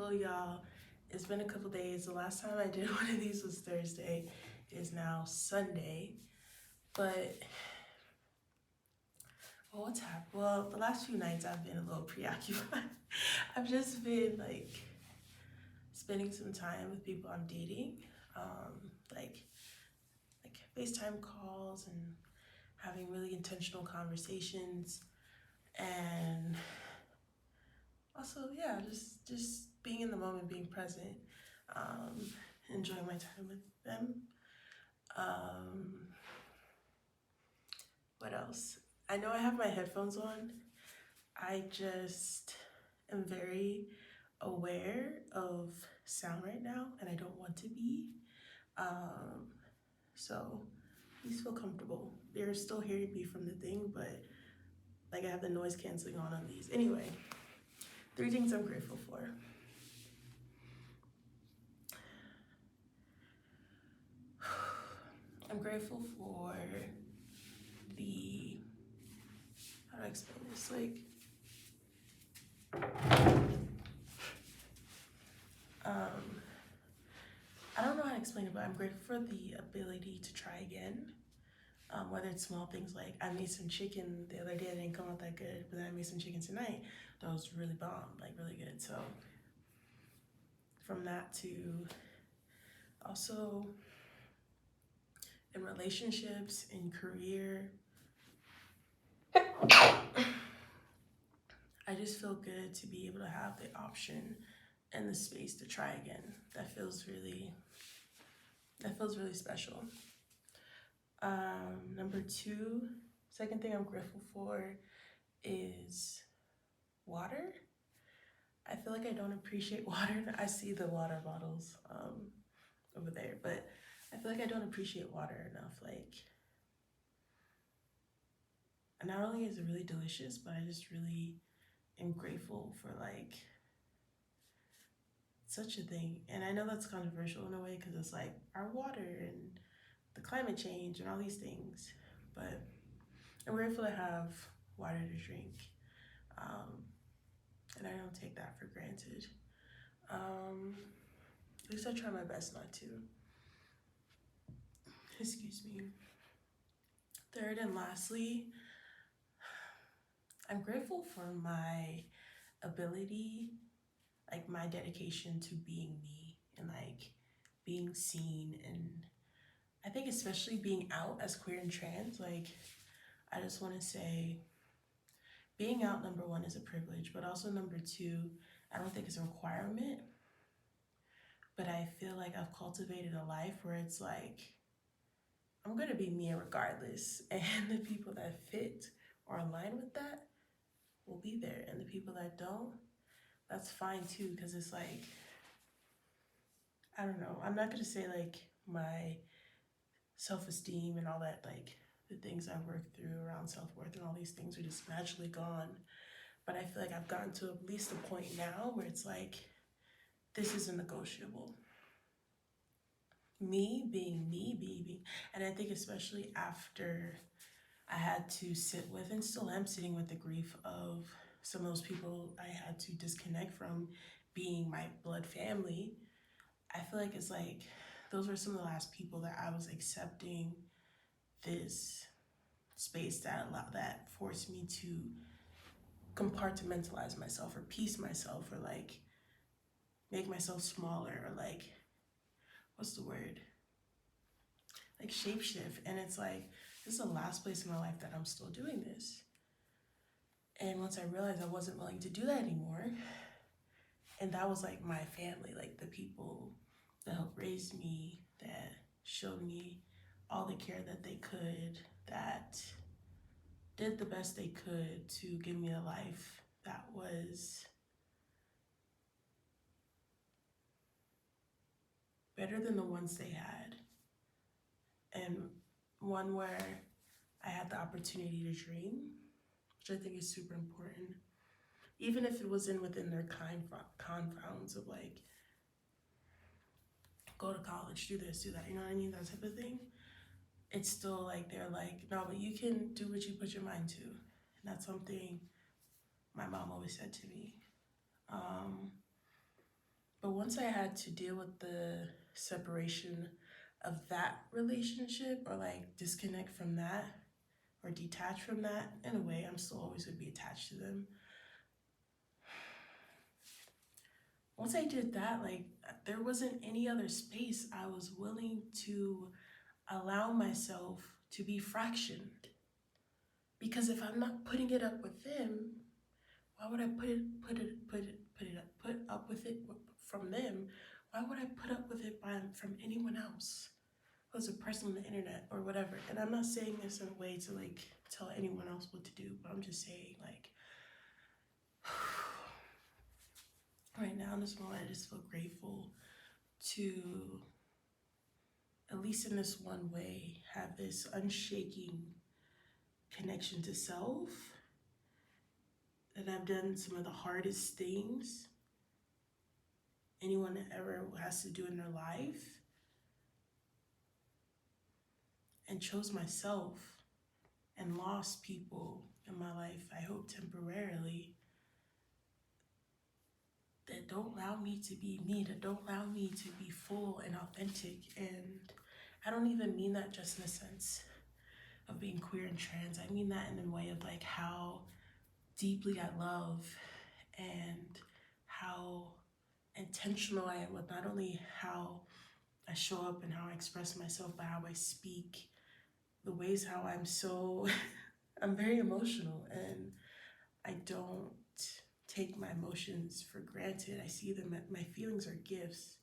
Hello, y'all. It's been a couple days. The last time I did one of these was Thursday. It is now Sunday. But, well, what's happened? Well, the last few nights I've been a little preoccupied. I've just been like spending some time with people I'm dating, um, like like FaceTime calls and having really intentional conversations, and also, yeah, just being in the moment, being present, um, enjoying my time with them. Um, what else? I know I have my headphones on. I just am very aware of sound right now, and I don't want to be. Um, so please feel comfortable. You're still hearing me from the thing, but like I have the noise canceling on these. Anyway, 3 things I'm grateful for. I'm grateful for the, how do I explain this? Like, um, I don't know how to explain it, but I'm grateful for the ability to try again. Whether it's small things like I made some chicken the other day that didn't come out that good, but then I made some chicken tonight that was really bomb, like really good. So from that to also in relationships, in career, I just feel good to be able to have the option and the space to try again. That feels really special. Number two, second thing I'm grateful for is water. I feel like I don't appreciate water. I see the water bottles over there, but I feel like I don't appreciate water enough. Like, not only is it really delicious, but I just really am grateful for like such a thing. And I know that's controversial in a way because it's like our water and the climate change and all these things, but I'm grateful to have water to drink. And I don't take that for granted. At least I try my best not to. Excuse me. Third and lastly, I'm grateful for my ability, like my dedication to being me and like being seen, and I think especially being out as queer and trans. Like, I just want to say being out, number one, is a privilege, but also number two, I don't think it's a requirement, but I feel like I've cultivated a life where it's like I'm gonna be me regardless, and the people that fit or align with that will be there, and the people that don't, that's fine too, because it's like, I don't know, I'm not gonna say like my self-esteem and all that, like the things I've worked through around self-worth and all these things are just magically gone, but I feel like I've gotten to at least a point now where it's like, this isn't negotiable. Me being me, and I think especially after I had to sit with, and still am sitting with, the grief of some of those people I had to disconnect from being my blood family. I feel like it's like those were some of the last people that I was accepting this space that forced me to compartmentalize myself or piece myself or like make myself smaller or like, what's the word? Like shapeshift. And it's like, this is the last place in my life that I'm still doing this. And once I realized I wasn't willing to do that anymore, and that was like my family, like the people that helped raise me, that showed me all the care that they could, that did the best they could to give me a life that was better than the ones they had, and one where I had the opportunity to dream, which I think is super important. Even if it wasn't within their confines of like, go to college, do this, do that, you know what I mean? That type of thing. It's still like, they're like, no, but you can do what you put your mind to. And that's something my mom always said to me. once I had to deal with the separation of that relationship, or like disconnect from that, or detach from that, in a way, I'm still always gonna be attached to them. Once I did that, like, there wasn't any other space I was willing to allow myself to be fractioned. Because if I'm not putting it up with them, why would I put up with it from them? Why would I put up with it from anyone else? Who's a person on the internet or whatever? And I'm not saying this in a way to like tell anyone else what to do, but I'm just saying, like, right now in this moment, I just feel grateful to, at least in this one way, have this unshaking connection to self. That I've done some of the hardest things anyone ever has to do in their life, and chose myself, and lost people in my life, I hope temporarily, that don't allow me to be me, that don't allow me to be full and authentic. And I don't even mean that just in the sense of being queer and trans. I mean that in a way of like how deeply I love, and how intentional I am with not only how I show up and how I express myself, but how I speak, the ways how I'm so, I'm very emotional, and I don't take my emotions for granted. I see them, my feelings are gifts.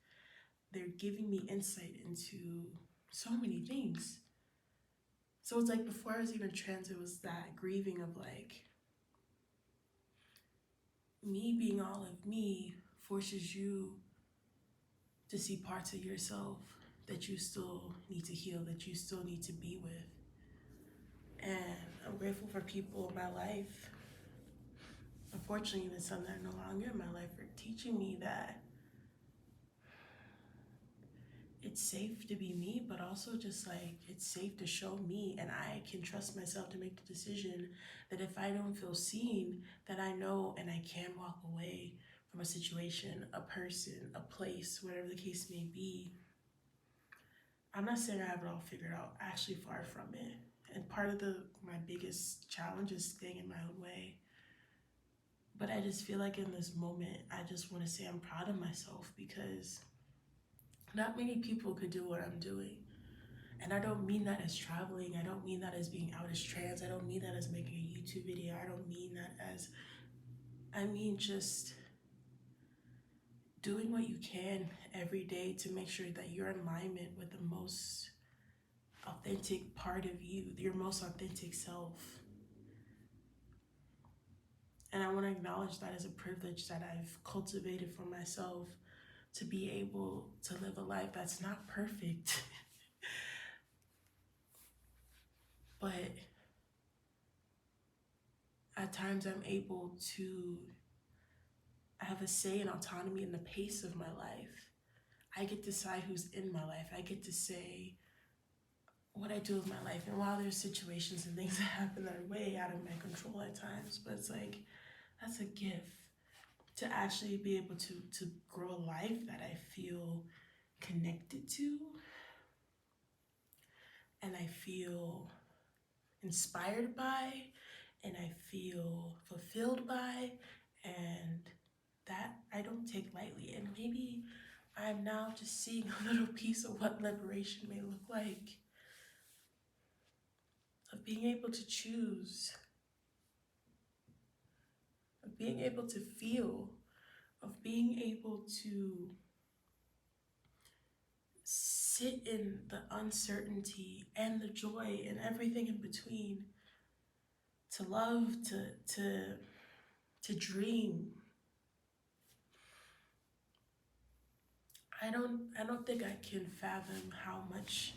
They're giving me insight into so many things. So it's like before I was even trans, it was that grieving of like, me being all of me forces you to see parts of yourself that you still need to heal, that you still need to be with. And I'm grateful for people in my life, unfortunately even some that are no longer in my life, for teaching me that it's safe to be me, but also just like it's safe to show me, and I can trust myself to make the decision that if I don't feel seen, that I know and I can walk away from a situation, a person, a place, whatever the case may be. I'm not saying I have it all figured out, actually far from it. And part of my biggest challenge is staying in my own way. But I just feel like in this moment, I just want to say I'm proud of myself, because not many people could do what I'm doing. And I don't mean that as traveling. I don't mean that as being out as trans. I don't mean that as making a YouTube video. I don't mean that as, I mean just doing what you can every day to make sure that you're in alignment with the most authentic part of you, your most authentic self. And I want to acknowledge that as a privilege that I've cultivated for myself, to be able to live a life that's not perfect, but at times I'm able to have a say and autonomy in the pace of my life. I get to decide who's in my life. I get to say what I do with my life. And while there's situations and things that happen that are way out of my control at times, but it's like, that's a gift to actually be able to grow a life that I feel connected to, and I feel inspired by, and I feel fulfilled by, and that I don't take lightly. And maybe I'm now just seeing a little piece of what liberation may look like, of being able to choose, of being able to feel, of being able to sit in the uncertainty and the joy and everything in between, to love, to dream. I don't think I can fathom how much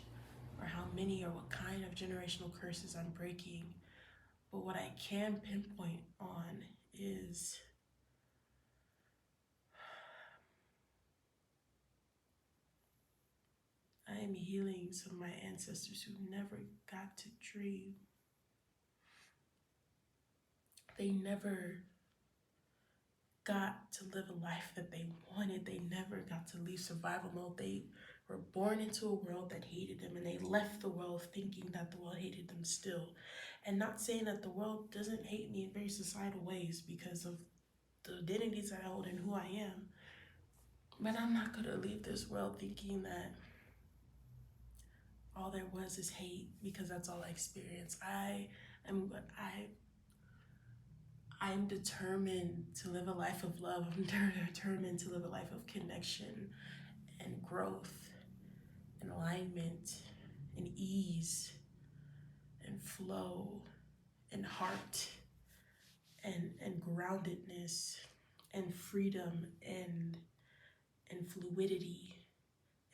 or how many or what kind of generational curses I'm breaking. But what I can pinpoint on is I am healing some of my ancestors who never got to dream. They never got to live a life that they wanted. They never got to leave survival mode. They were born into a world that hated them, and they left the world thinking that the world hated them still. And not saying that the world doesn't hate me in very societal ways because of the identities I hold and who I am. But I'm not gonna leave this world thinking that all there was is hate, because that's all I experienced. I am determined to live a life of love. I'm determined to live a life of connection and growth and alignment and ease and flow and heart and groundedness and freedom and fluidity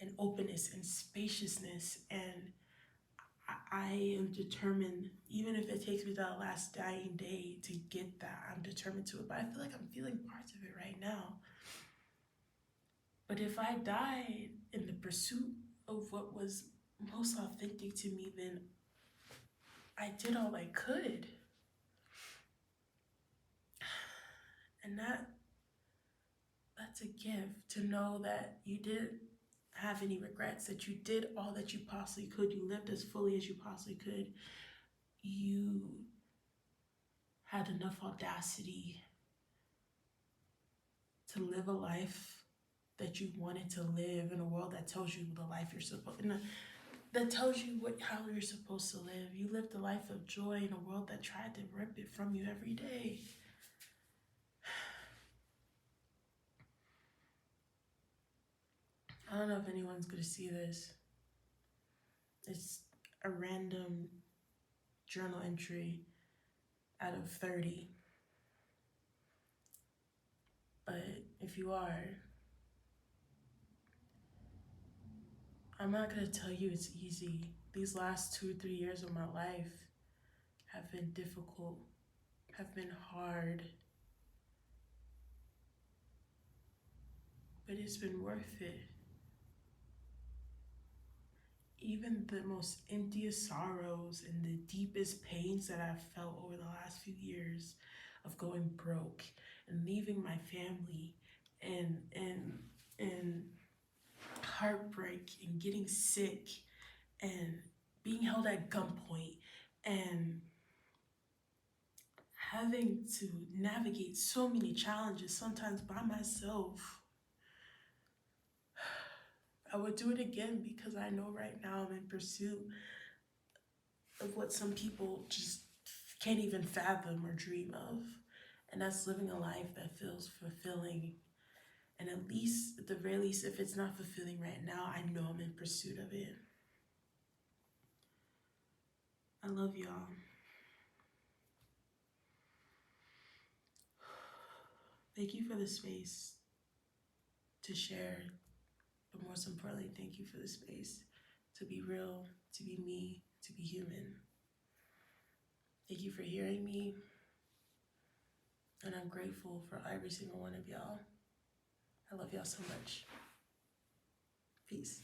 and openness and spaciousness. And I am determined, even if it takes me to the last dying day to get that, I'm determined to it. But I feel like I'm feeling parts of it right now. But if I died in the pursuit of what was most authentic to me, then I did all I could. And that's a gift, to know that you didn't have any regrets, that you did all that you possibly could. You lived as fully as you possibly could. You had enough audacity to live a life that you wanted to live in a world that tells you the life you're supposed to, that tells you how you're supposed to live. You lived a life of joy in a world that tried to rip it from you every day. I don't know if anyone's gonna see this. It's a random journal entry out of 30. But if you are, I'm not gonna tell you it's easy. These last 2 or 3 years of my life have been difficult, have been hard, but it's been worth it. Even the most emptiest sorrows and the deepest pains that I've felt over the last few years of going broke and leaving my family and heartbreak and getting sick and being held at gunpoint and having to navigate so many challenges, sometimes by myself. I would do it again, because I know right now I'm in pursuit of what some people just can't even fathom or dream of. And that's living a life that feels fulfilling. And at least, at the very least, if it's not fulfilling right now, I know I'm in pursuit of it. I love y'all. Thank you for the space to share, but most importantly, thank you for the space to be real, to be me, to be human. Thank you for hearing me, and I'm grateful for every single one of y'all. I love y'all so much. Peace.